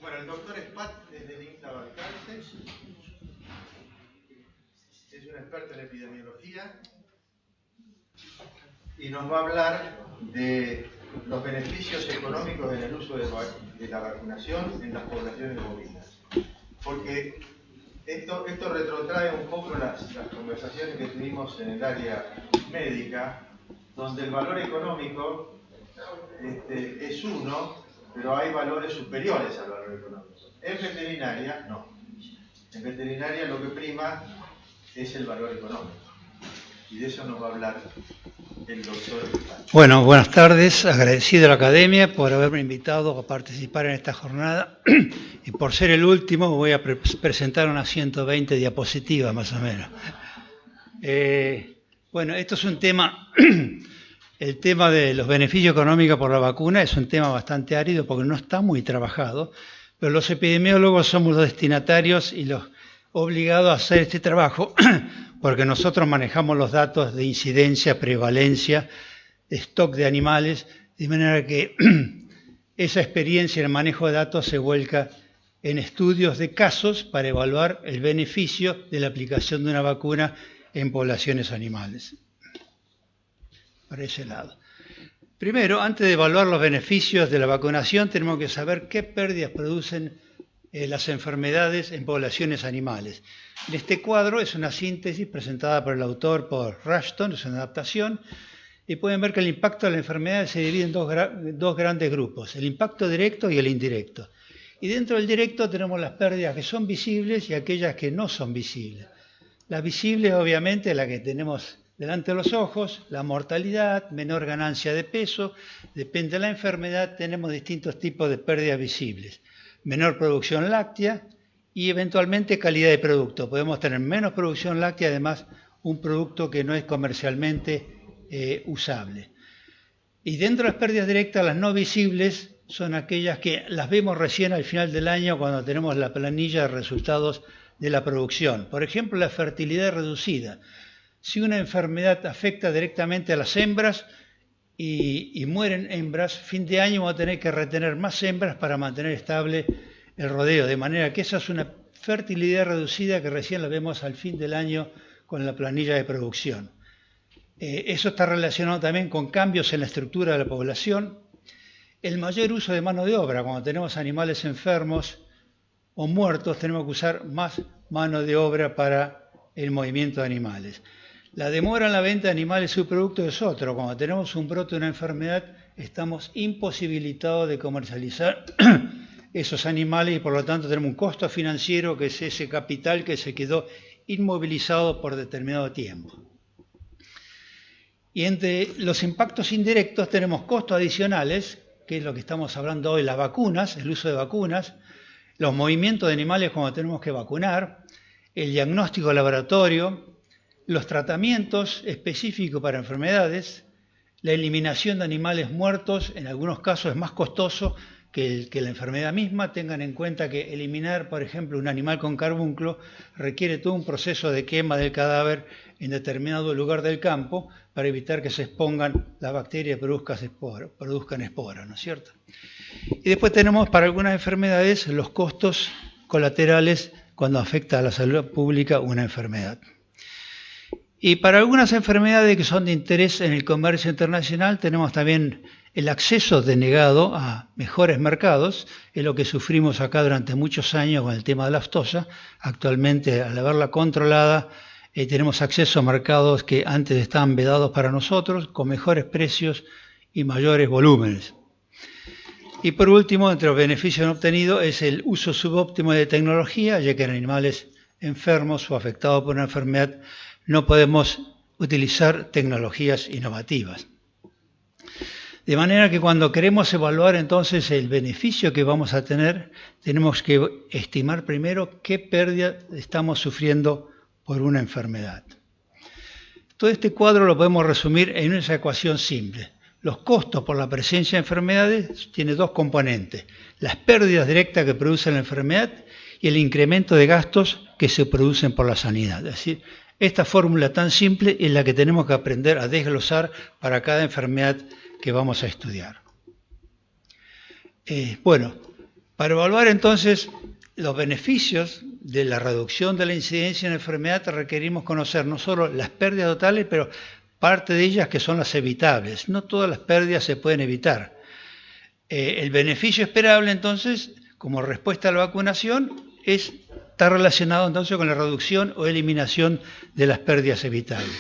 Bueno, el doctor Spat es del INTA Balcarce, es un experto en epidemiología y nos va a hablar de los beneficios económicos en el uso de la vacunación en las poblaciones bovinas. Porque esto retrotrae un poco las conversaciones que tuvimos en el área médica, donde el valor económico es uno, pero hay valores superiores al valor económico. En veterinaria, no. En veterinaria lo que prima es el valor económico. Y de eso nos va a hablar el doctor. Bueno, buenas tardes. Agradecido a la Academia por haberme invitado a participar en esta jornada. Y por ser el último, voy a presentar unas 120 diapositivas más o menos. Bueno, esto es un tema... El tema de los beneficios económicos por la vacuna es un tema bastante árido porque no está muy trabajado, pero los epidemiólogos somos los destinatarios y los obligados a hacer este trabajo porque nosotros manejamos los datos de incidencia, prevalencia, stock de animales, de manera que esa experiencia en el manejo de datos se vuelca en estudios de casos para evaluar el beneficio de la aplicación de una vacuna en poblaciones animales. Por ese lado. Primero, antes de evaluar los beneficios de la vacunación, tenemos que saber qué pérdidas producen las enfermedades en poblaciones animales. En este cuadro es una síntesis presentada por el autor, por Rushton, es una adaptación, y pueden ver que el impacto de la enfermedad se divide en dos grandes grupos, el impacto directo y el indirecto. Y dentro del directo tenemos las pérdidas que son visibles y aquellas que no son visibles. Las visibles, obviamente, las que tenemos delante de los ojos, la mortalidad, menor ganancia de peso, depende de la enfermedad, tenemos distintos tipos de pérdidas visibles. Menor producción láctea y eventualmente calidad de producto. Podemos tener menos producción láctea, además un producto que no es comercialmente usable. Y dentro de las pérdidas directas, las no visibles son aquellas que las vemos recién al final del año cuando tenemos la planilla de resultados de la producción. Por ejemplo, la fertilidad reducida. Si una enfermedad afecta directamente a las hembras y mueren hembras, fin de año vamos a tener que retener más hembras para mantener estable el rodeo, de manera que esa es una fertilidad reducida que recién la vemos al fin del año con la planilla de producción. Eso está relacionado también con cambios en la estructura de la población. El mayor uso de mano de obra, cuando tenemos animales enfermos o muertos, tenemos que usar más mano de obra para el movimiento de animales. La demora en la venta de animales y subproductos es otro. Cuando tenemos un brote de una enfermedad, estamos imposibilitados de comercializar esos animales y por lo tanto tenemos un costo financiero que es ese capital que se quedó inmovilizado por determinado tiempo. Y entre los impactos indirectos tenemos costos adicionales, que es lo que estamos hablando hoy, las vacunas, el uso de vacunas, los movimientos de animales cuando tenemos que vacunar, el diagnóstico de laboratorio, los tratamientos específicos para enfermedades, la eliminación de animales muertos, en algunos casos es más costoso que la enfermedad misma. Tengan en cuenta que eliminar, por ejemplo, un animal con carbunclo requiere todo un proceso de quema del cadáver en determinado lugar del campo para evitar que se expongan las bacterias y produzcan esporas, ¿no es cierto? Y después tenemos para algunas enfermedades los costos colaterales cuando afecta a la salud pública una enfermedad. Y para algunas enfermedades que son de interés en el comercio internacional tenemos también el acceso denegado a mejores mercados, es lo que sufrimos acá durante muchos años con el tema de la aftosa. Actualmente, al haberla controlada, tenemos acceso a mercados que antes estaban vedados para nosotros, con mejores precios y mayores volúmenes. Y por último, entre los beneficios obtenidos es el uso subóptimo de tecnología, ya que en animales enfermos o afectados por una enfermedad no podemos utilizar tecnologías innovativas. De manera que cuando queremos evaluar entonces el beneficio que vamos a tener, tenemos que estimar primero qué pérdida estamos sufriendo por una enfermedad. Todo este cuadro lo podemos resumir en esa ecuación simple. Los costos por la presencia de enfermedades tienen dos componentes: las pérdidas directas que produce la enfermedad y el incremento de gastos que se producen por la sanidad. Es decir, esta fórmula tan simple es la que tenemos que aprender a desglosar para cada enfermedad que vamos a estudiar. Bueno, Para evaluar entonces los beneficios de la reducción de la incidencia en enfermedad requerimos conocer no solo las pérdidas totales, pero parte de ellas que son las evitables. No todas las pérdidas se pueden evitar. El beneficio esperable entonces, como respuesta a la vacunación, está relacionado entonces con la reducción o eliminación de las pérdidas evitables.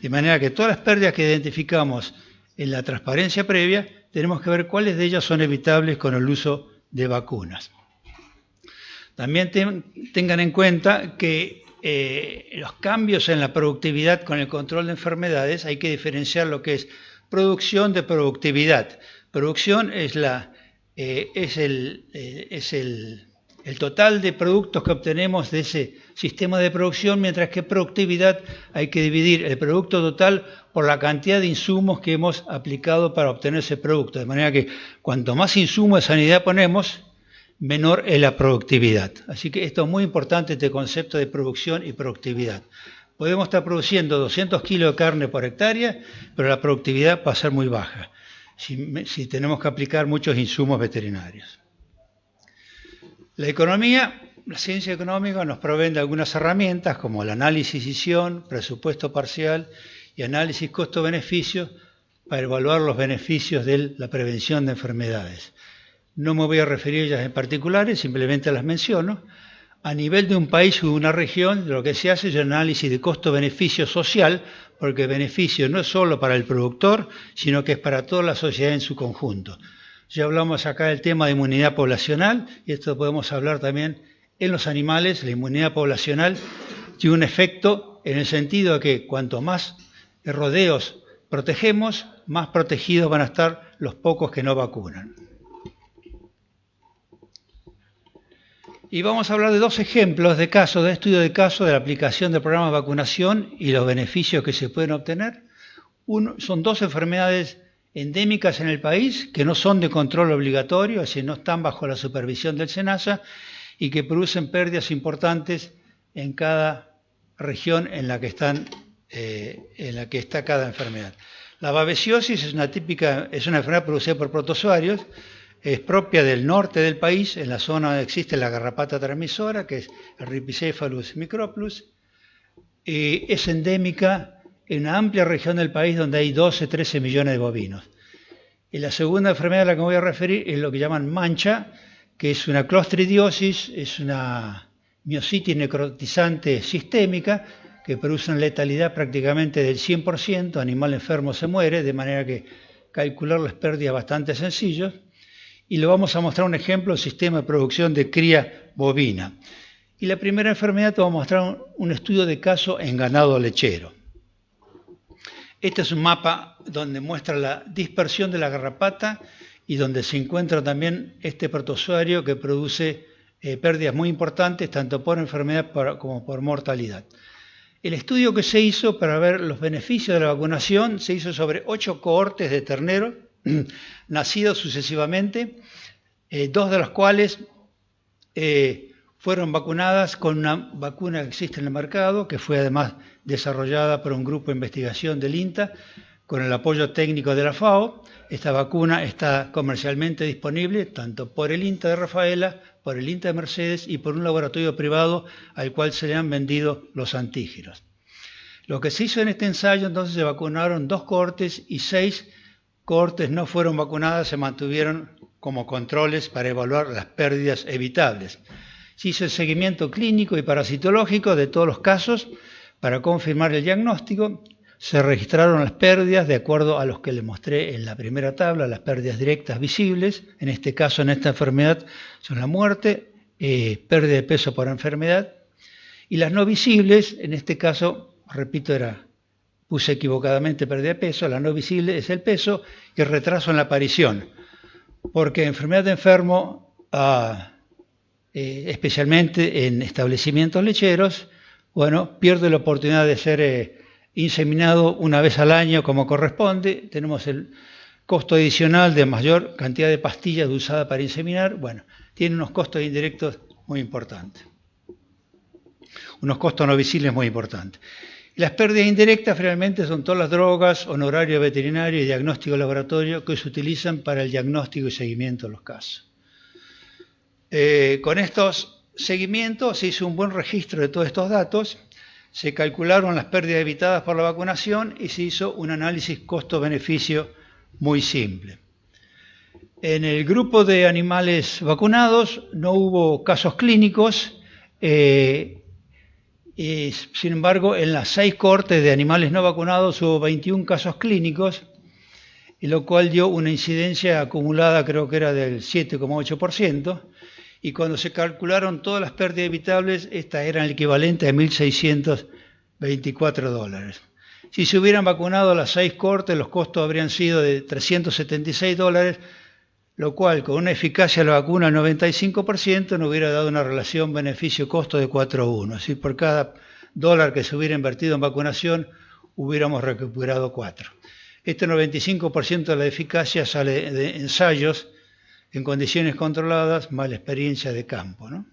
De manera que todas las pérdidas que identificamos en la transparencia previa, tenemos que ver cuáles de ellas son evitables con el uso de vacunas. También tengan en cuenta que los cambios en la productividad con el control de enfermedades, hay que diferenciar lo que es producción de productividad. Producción es el total de productos que obtenemos de ese sistema de producción, mientras que productividad hay que dividir el producto total por la cantidad de insumos que hemos aplicado para obtener ese producto. De manera que cuanto más insumos de sanidad ponemos, menor es la productividad. Así que esto es muy importante, este concepto de producción y productividad. Podemos estar produciendo 200 kilos de carne por hectárea, pero la productividad va a ser muy baja si tenemos que aplicar muchos insumos veterinarios. La economía, la ciencia económica nos provee de algunas herramientas como el análisis Isión, presupuesto parcial y análisis costo-beneficio para evaluar los beneficios de la prevención de enfermedades. No me voy a referir a ellas en particulares, simplemente las menciono. A nivel de un país o una región, lo que se hace es un análisis de costo-beneficio social, porque el beneficio no es solo para el productor, sino que es para toda la sociedad en su conjunto. Ya hablamos acá del tema de inmunidad poblacional, y esto podemos hablar también en los animales. La inmunidad poblacional tiene un efecto en el sentido de que cuanto más rodeos protegemos, más protegidos van a estar los pocos que no vacunan. Y vamos a hablar de dos ejemplos de casos, de estudio de casos de la aplicación del programa de vacunación y los beneficios que se pueden obtener. Son dos enfermedades endémicas en el país que no son de control obligatorio, es decir, no están bajo la supervisión del SENASA y que producen pérdidas importantes en cada región en la que está cada enfermedad. La babesiosis es una enfermedad producida por protozoarios. Es propia del norte del país, en la zona donde existe la garrapata transmisora, que es el Rhipicephalus microplus, y es endémica en una amplia región del país donde hay 12-13 millones de bovinos. Y la segunda enfermedad a la que me voy a referir es lo que llaman mancha, que es una clostridiosis, es una miositis necrotizante sistémica, que produce una letalidad prácticamente del 100%, animal enfermo se muere, de manera que calcular las pérdidas es bastante sencillo. Y le vamos a mostrar un ejemplo del sistema de producción de cría bovina. Y la primera enfermedad te voy a mostrar un estudio de caso en ganado lechero. Este es un mapa donde muestra la dispersión de la garrapata y donde se encuentra también este protozoario que produce pérdidas muy importantes, tanto por enfermedad como por mortalidad. El estudio que se hizo para ver los beneficios de la vacunación se hizo sobre 8 cohortes de terneros nacidos sucesivamente, 2 de las cuales fueron vacunadas con una vacuna que existe en el mercado, que fue además desarrollada por un grupo de investigación del INTA, con el apoyo técnico de la FAO. Esta vacuna está comercialmente disponible tanto por el INTA de Rafaela, por el INTA de Mercedes y por un laboratorio privado al cual se le han vendido los antígenos. Lo que se hizo en este ensayo, entonces, se vacunaron 2 cohortes y 6 cohortes no fueron vacunadas, se mantuvieron como controles para evaluar las pérdidas evitables. Se hizo el seguimiento clínico y parasitológico de todos los casos para confirmar el diagnóstico. Se registraron las pérdidas de acuerdo a los que les mostré en la primera tabla, las pérdidas directas visibles. En este caso, en esta enfermedad, son la muerte, pérdida de peso por enfermedad. Y las no visibles, en este caso, repito, puse equivocadamente pérdida de peso, la no visible es el peso y el retraso en la aparición. Porque enfermedad de enfermo, especialmente en establecimientos lecheros, pierde la oportunidad de ser inseminado una vez al año como corresponde. Tenemos el costo adicional de mayor cantidad de pastillas usadas para inseminar. Tiene unos costos indirectos muy importantes. Unos costos no visibles muy importantes. Las pérdidas indirectas finalmente son todas las drogas, honorario veterinario y diagnóstico laboratorio que se utilizan para el diagnóstico y seguimiento de los casos. Con estos seguimientos se hizo un buen registro de todos estos datos, se calcularon las pérdidas evitadas por la vacunación y se hizo un análisis costo-beneficio muy simple. En el grupo de animales vacunados no hubo casos clínicos, y, sin embargo, en las 6 cohortes de animales no vacunados hubo 21 casos clínicos, y lo cual dio una incidencia acumulada, creo que era del 7,8%, y cuando se calcularon todas las pérdidas evitables, estas eran el equivalente a $1.624. Si se hubieran vacunado las 6 cohortes, los costos habrían sido de $376, lo cual con una eficacia de la vacuna del 95% nos hubiera dado una relación beneficio-costo de 4:1. Es decir, por cada dólar que se hubiera invertido en vacunación, hubiéramos recuperado 4. Este 95% de la eficacia sale de ensayos en condiciones controladas, más la experiencia de campo, ¿no?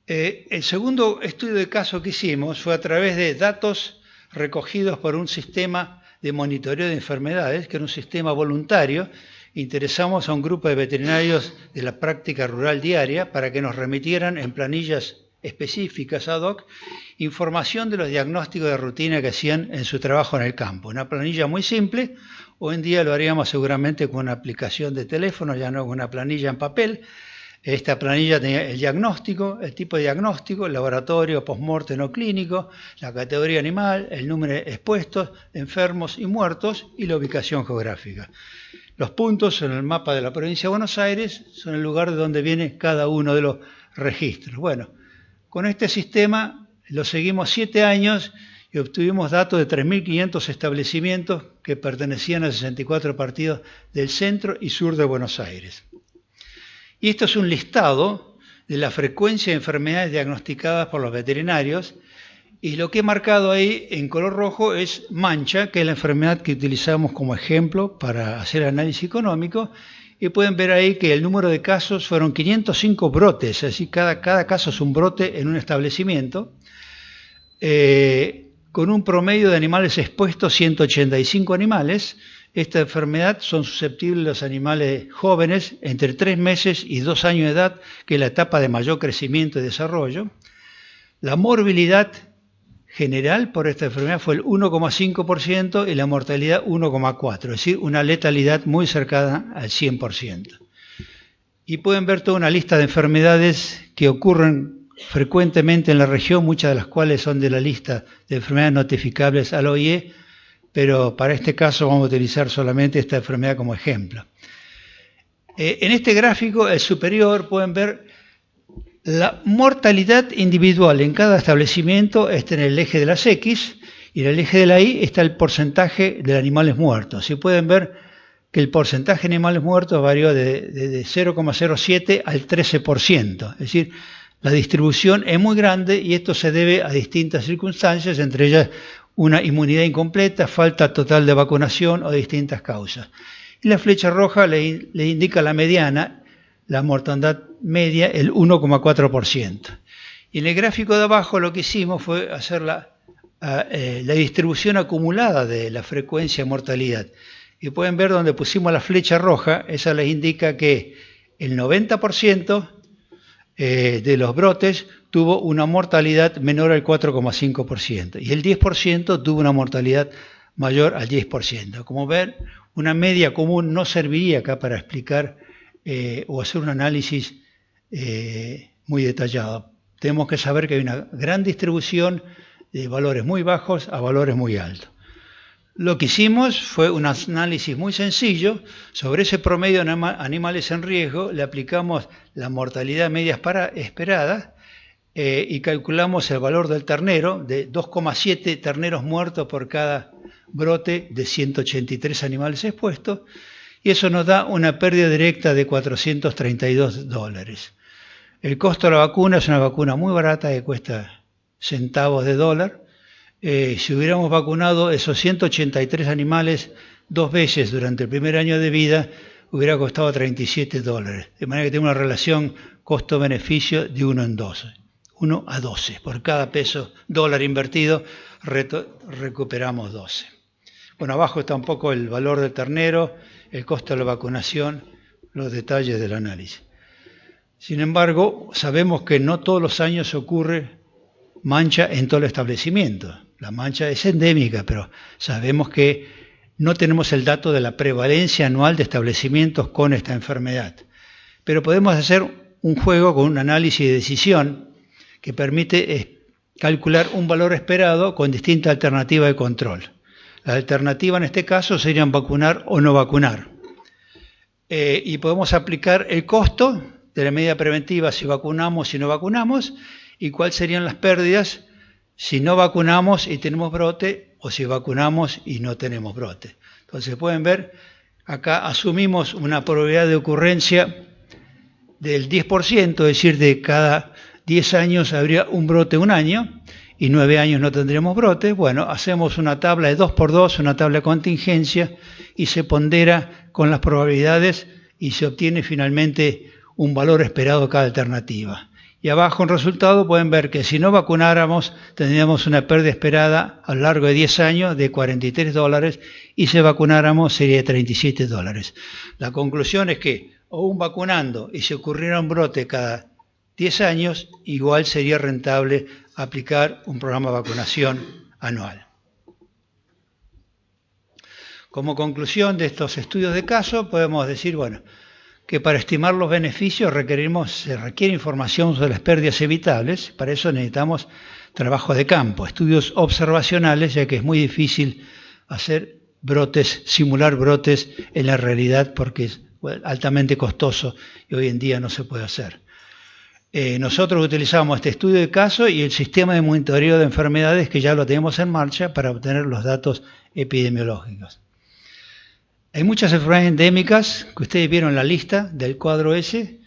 El segundo estudio de caso que hicimos fue a través de datos recogidos por un sistema de monitoreo de enfermedades, que era un sistema voluntario. Interesamos a un grupo de veterinarios de la práctica rural diaria para que nos remitieran en planillas específicas ad hoc información de los diagnósticos de rutina que hacían en su trabajo en el campo. Una planilla muy simple, hoy en día lo haríamos seguramente con una aplicación de teléfono, ya no con una planilla en papel. Esta planilla tenía el diagnóstico, el tipo de diagnóstico, el laboratorio, post-mortem no clínico, la categoría animal, el número de expuestos, enfermos y muertos y la ubicación geográfica. Los puntos en el mapa de la provincia de Buenos Aires son el lugar de donde viene cada uno de los registros. Bueno, con este sistema lo seguimos 7 años y obtuvimos datos de 3.500 establecimientos que pertenecían a 64 partidos del centro y sur de Buenos Aires. Y esto es un listado de la frecuencia de enfermedades diagnosticadas por los veterinarios, y lo que he marcado ahí en color rojo es mancha, que es la enfermedad que utilizamos como ejemplo para hacer análisis económico, y pueden ver ahí que el número de casos fueron 505 brotes, es decir, cada caso es un brote en un establecimiento, con un promedio de animales expuestos 185 animales. Esta enfermedad son susceptibles los animales jóvenes entre 3 meses y 2 años de edad, que es la etapa de mayor crecimiento y desarrollo. La morbilidad general por esta enfermedad fue el 1,5% y la mortalidad 1,4%, es decir, una letalidad muy cercana al 100%. Y pueden ver toda una lista de enfermedades que ocurren frecuentemente en la región, muchas de las cuales son de la lista de enfermedades notificables al OIE, pero para este caso vamos a utilizar solamente esta enfermedad como ejemplo. En este gráfico, el superior, pueden ver la mortalidad individual en cada establecimiento. Está en el eje de las X, y en el eje de la Y está el porcentaje de animales muertos. Y pueden ver que el porcentaje de animales muertos varió de 0,07 al 13%. Es decir, la distribución es muy grande y esto se debe a distintas circunstancias, entre ellas una inmunidad incompleta, falta total de vacunación o distintas causas. Y la flecha roja le indica la mediana, la mortandad media, el 1,4%. Y en el gráfico de abajo lo que hicimos fue hacer la distribución acumulada de la frecuencia de mortalidad. Y pueden ver donde pusimos la flecha roja, esa les indica que el 90% de los brotes tuvo una mortalidad menor al 4,5% y el 10% tuvo una mortalidad mayor al 10%. Como ven, una media común no serviría acá para explicar o hacer un análisis muy detallado. Tenemos que saber que hay una gran distribución de valores muy bajos a valores muy altos. Lo que hicimos fue un análisis muy sencillo. Sobre ese promedio de animales en riesgo le aplicamos la mortalidad media esperada y calculamos el valor del ternero, de 2,7 terneros muertos por cada brote de 183 animales expuestos, y eso nos da una pérdida directa de $432. El costo de la vacuna es una vacuna muy barata que cuesta centavos de dólar. Si hubiéramos vacunado esos 183 animales 2 veces durante el primer año de vida, hubiera costado $37. De manera que tiene una relación costo-beneficio de 1 a 12. Por cada dólar invertido, recuperamos 12. Bueno, abajo está un poco el valor del ternero, el costo de la vacunación, los detalles del análisis. Sin embargo, sabemos que no todos los años ocurre mancha en todo el establecimiento. La mancha es endémica, pero sabemos que no tenemos el dato de la prevalencia anual de establecimientos con esta enfermedad. Pero podemos hacer un juego con un análisis de decisión que permite calcular un valor esperado con distintas alternativas de control. La alternativa en este caso serían vacunar o no vacunar. Y podemos aplicar el costo de la medida preventiva si vacunamos, si no vacunamos, y cuáles serían las pérdidas si no vacunamos y tenemos brote, o si vacunamos y no tenemos brote. Entonces pueden ver, acá asumimos una probabilidad de ocurrencia del 10%, es decir, de cada 10 años habría un brote un año, y 9 años no tendríamos brote. Bueno, hacemos una tabla de 2×2, una tabla de contingencia, y se pondera con las probabilidades y se obtiene finalmente un valor esperado de cada alternativa. Y abajo en resultado pueden ver que si no vacunáramos tendríamos una pérdida esperada a lo largo de 10 años de $43 y si vacunáramos sería de $37. La conclusión es que aún vacunando y si ocurriera un brote cada 10 años, igual sería rentable aplicar un programa de vacunación anual. Como conclusión de estos estudios de caso podemos decir, bueno, que para estimar los beneficios se requiere información sobre las pérdidas evitables. Para eso necesitamos trabajo de campo, estudios observacionales, ya que es muy difícil hacer brotes, simular brotes en la realidad porque es altamente costoso y hoy en día no se puede hacer. Nosotros utilizamos este estudio de caso y el sistema de monitoreo de enfermedades que ya lo tenemos en marcha para obtener los datos epidemiológicos. Hay muchas enfermedades endémicas que ustedes vieron en la lista del cuadro S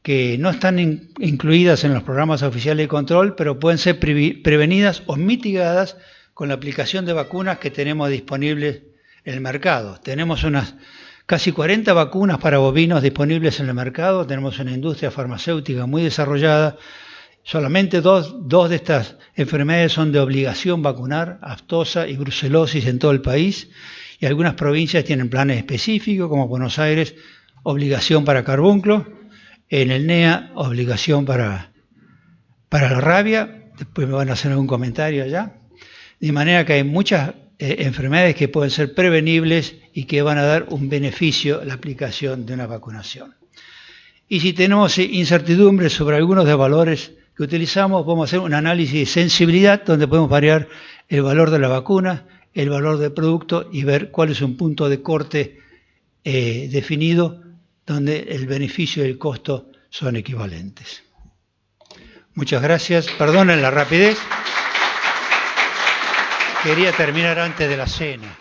que no están incluidas en los programas oficiales de control, pero pueden ser prevenidas o mitigadas con la aplicación de vacunas que tenemos disponibles en el mercado. Tenemos unas casi 40 vacunas para bovinos disponibles en el mercado, tenemos una industria farmacéutica muy desarrollada. Solamente dos de estas enfermedades son de obligación vacunar, aftosa y brucelosis en todo el país. Y algunas provincias tienen planes específicos, como Buenos Aires, obligación para carbunclo, en el NEA, obligación para la rabia, después me van a hacer algún comentario allá. De manera que hay muchas enfermedades que pueden ser prevenibles y que van a dar un beneficio a la aplicación de una vacunación. Y si tenemos incertidumbre sobre algunos de los valores que utilizamos, podemos hacer un análisis de sensibilidad, donde podemos variar el valor de la vacuna, el valor del producto y ver cuál es un punto de corte definido donde el beneficio y el costo son equivalentes. Muchas gracias. Perdonen la rapidez. Quería terminar antes de la cena.